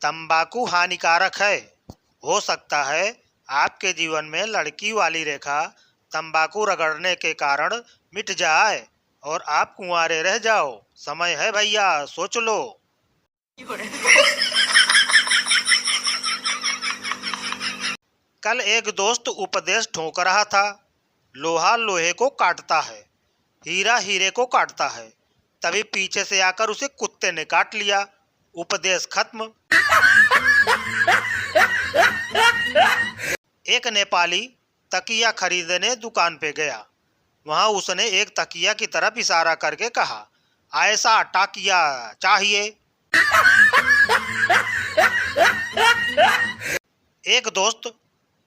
तंबाकू हानिकारक है। हो सकता है आपके जीवन में लड़की वाली रेखा तंबाकू रगड़ने के कारण मिट जाए और आप कुंवारे रह जाओ। समय है भैया, सोच लो। कल एक दोस्त उपदेश ठोक रहा था, लोहा लोहे को काटता है, हीरा हीरे को काटता है। तभी पीछे से आकर उसे कुत्ते ने काट लिया। उपदेश खत्म। एक नेपाली तकिया खरीदने दुकान पे गया। वहां उसने एक तकिया की तरफ इशारा करके कहा, ऐसा टाकिया चाहिए। एक दोस्त,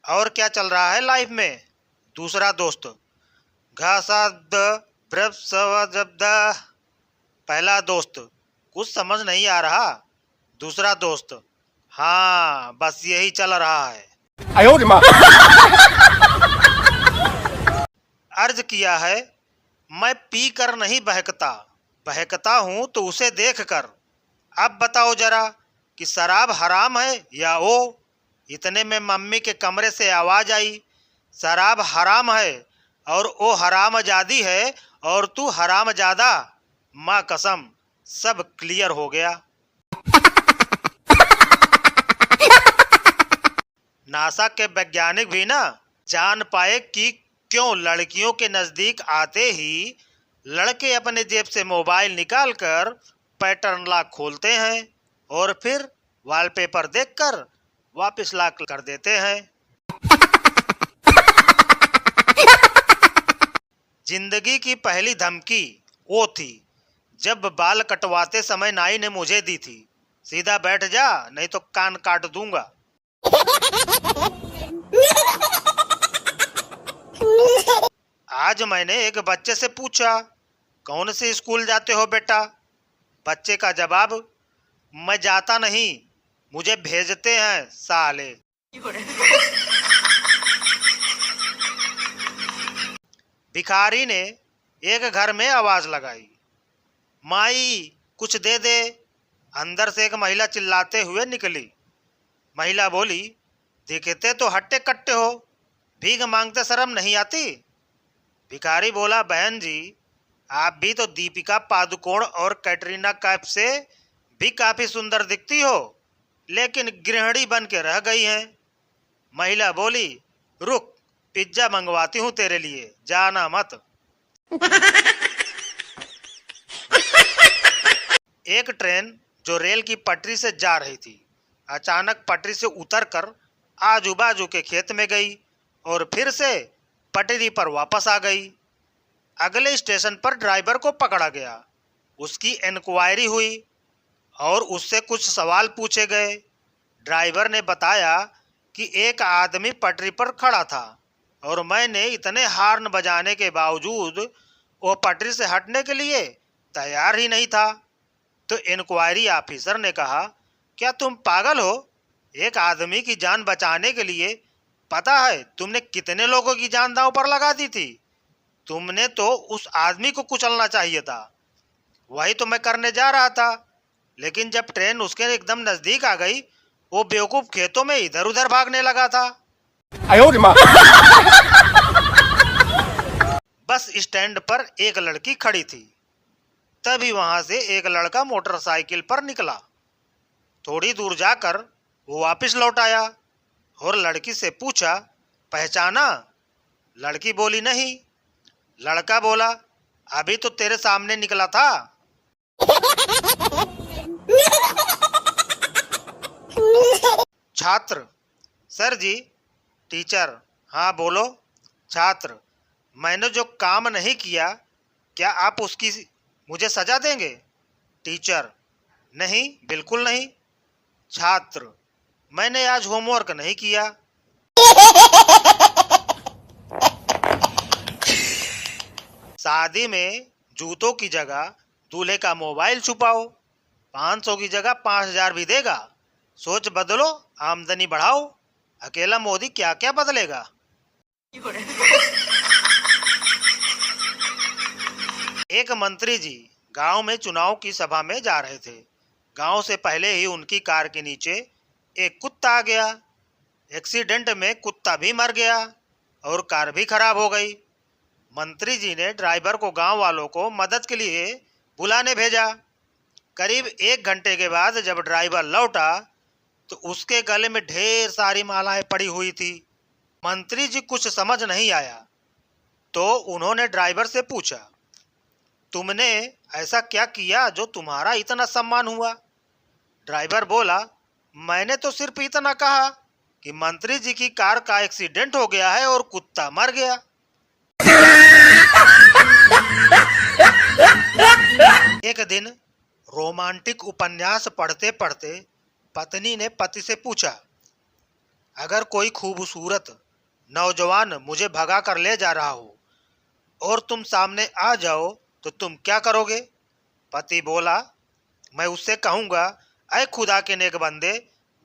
और क्या चल रहा है लाइफ में? दूसरा दोस्त, पहला दोस्त, कुछ समझ नहीं आ रहा। दूसरा दोस्त, हाँ बस यही चल रहा है। अर्ज किया है, मैं पी कर नहीं बहकता, बहकता हूं तो उसे देख कर। अब बताओ जरा कि शराब हराम है या वो? इतने में मम्मी के कमरे से आवाज आई, शराब हराम है और वो हरामजादी है और तू हरामजादा। माँ कसम, सब क्लियर हो गया। नासा के वैज्ञानिक भी ना जान पाए कि क्यों लड़कियों के नजदीक आते ही लड़के अपने जेब से मोबाइल निकालकर पैटर्न लॉक खोलते हैं और फिर वॉलपेपर देखकर वापस लॉक कर देते हैं। जिंदगी की पहली धमकी वो थी जब बाल कटवाते समय नाई ने मुझे दी थी, सीधा बैठ जा नहीं तो कान काट दूंगा। आज मैंने एक बच्चे से पूछा, कौन से स्कूल जाते हो बेटा? बच्चे का जवाब, मैं जाता नहीं, मुझे भेजते हैं साले। भिखारी ने एक घर में आवाज लगाई, माई कुछ दे दे। अंदर से एक महिला चिल्लाते हुए निकली। महिला बोली, दिखते तो हट्टे कट्टे हो, भीख मांगते शर्म नहीं आती? भिखारी बोला, बहन जी आप भी तो दीपिका पादुकोण और कैटरीना कैफ से भी काफी सुंदर दिखती हो, लेकिन गृहिणी बन के रह गई हैं। महिला बोली, रुक पिज्जा मंगवाती हूँ तेरे लिए, जाना मत। एक ट्रेन जो रेल की पटरी से जा रही थी, अचानक पटरी से उतरकर आजू बाजू के खेत में गई और फिर से पटरी पर वापस आ गई। अगले स्टेशन पर ड्राइवर को पकड़ा गया। उसकी इंक्वायरी हुई और उससे कुछ सवाल पूछे गए। ड्राइवर ने बताया कि एक आदमी पटरी पर खड़ा था और मैंने इतने हॉर्न बजाने के बावजूद वो पटरी से हटने के लिए तैयार ही नहीं था। तो इंक्वायरी ऑफिसर ने कहा, क्या तुम पागल हो? एक आदमी की जान बचाने के लिए पता है तुमने कितने लोगों की जान दांव पर लगा दी थी? तुमने तो उस आदमी को कुचलना चाहिए था। वही तो मैं करने जा रहा था, लेकिन जब ट्रेन उसके एकदम नजदीक आ गई, वो बेवकूफ खेतों में इधर उधर भागने लगा था। बस स्टैंड पर एक लड़की खड़ी थी। तभी वहां से एक लड़का मोटरसाइकिल पर निकला। थोड़ी दूर जाकर वो वापस लौट आया और लड़की से पूछा, पहचाना? लड़की बोली, नहीं। लड़का बोला, अभी तो तेरे सामने निकला था। छात्र, सर जी। टीचर, हाँ बोलो। छात्र, मैंने जो काम नहीं किया, क्या आप उसकी मुझे सजा देंगे? टीचर, नहीं, बिल्कुल नहीं। छात्र, मैंने आज होमवर्क नहीं किया। शादी में जूतों की जगह दूल्हे का मोबाइल छुपाओ, 500 की जगह 5000 भी देगा। सोच बदलो, आमदनी बढ़ाओ। अकेला मोदी क्या क्या बदलेगा। एक मंत्री जी गांव में चुनाव की सभा में जा रहे थे। गांव से पहले ही उनकी कार के नीचे एक कुत्ता आ गया। एक्सीडेंट में कुत्ता भी मर गया और कार भी खराब हो गई। मंत्री जी ने ड्राइवर को गांव वालों को मदद के लिए बुलाने भेजा। करीब 1 घंटे के बाद जब ड्राइवर लौटा तो उसके गले में ढेर सारी मालाएं पड़ी हुई थी। मंत्री जी कुछ समझ नहीं आया तो उन्होंने ड्राइवर से पूछा, तुमने ऐसा क्या किया जो तुम्हारा इतना सम्मान हुआ? ड्राइवर बोला, मैंने तो सिर्फ इतना कहा कि मंत्री जी की कार का एक्सीडेंट हो गया है और कुत्ता मर गया। एक दिन रोमांटिक उपन्यास पढ़ते पढ़ते पत्नी ने पति से पूछा, अगर कोई खूबसूरत नौजवान मुझे भगा कर ले जा रहा हो और तुम सामने आ जाओ तो तुम क्या करोगे? पति बोला, मैं उससे कहूंगा, ऐ खुदा के नेक बंदे,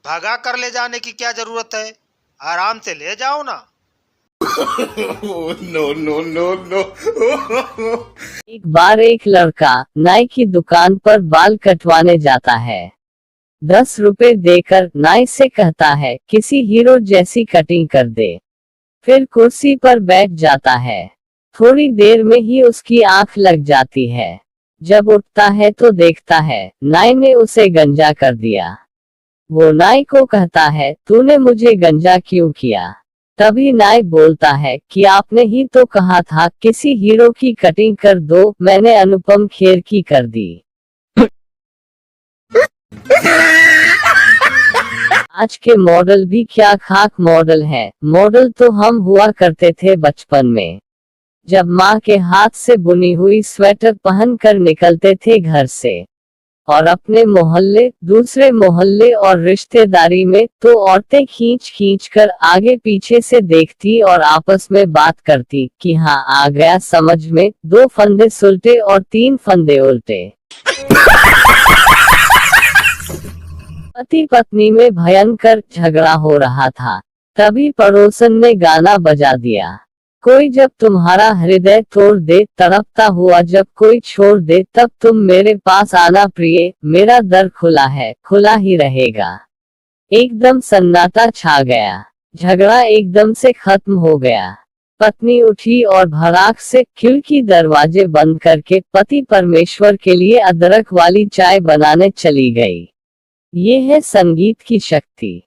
भगा कर ले जाने की क्या जरूरत है, आराम से ले जाओ ना। No no no no. एक बार एक लड़का नाई की दुकान पर बाल कटवाने जाता है। 10 रुपए देकर नाई से कहता है, किसी हीरो जैसी कटिंग कर दे। फिर कुर्सी पर बैठ जाता है। थोड़ी देर में ही उसकी आंख लग जाती है। जब उठता है तो देखता है नाई ने उसे गंजा कर दिया। वो नाई को कहता है, तूने मुझे गंजा क्यों किया? तभी नाई बोलता है कि आपने ही तो कहा था किसी हीरो की कटिंग कर दो, मैंने अनुपम खेर की कर दी। आज के मॉडल भी क्या खाक मॉडल है। मॉडल तो हम हुआ करते थे बचपन में, जब माँ के हाथ से बुनी हुई स्वेटर पहनकर निकलते थे घर से, और अपने मोहल्ले, दूसरे मोहल्ले और रिश्तेदारी में तो औरतें खींच खींच कर आगे पीछे से देखती और आपस में बात करती कि हाँ आ गया समझ में, 2 फंदे सुलटे और 3 फंदे उल्टे। पति पत्नी में भयंकर झगड़ा हो रहा था। तभी पड़ोसन ने गाना बजा दिया, कोई जब तुम्हारा हृदय तोड़ दे, तड़पता हुआ जब कोई छोड़ दे, तब तुम मेरे पास आना प्रिय, मेरा दर खुला है, खुला ही रहेगा। एकदम सन्नाटा छा गया। झगड़ा एकदम से खत्म हो गया। पत्नी उठी और भड़ाक से खिड़की दरवाजे बंद करके पति परमेश्वर के लिए अदरक वाली चाय बनाने चली गई। ये है संगीत की शक्ति।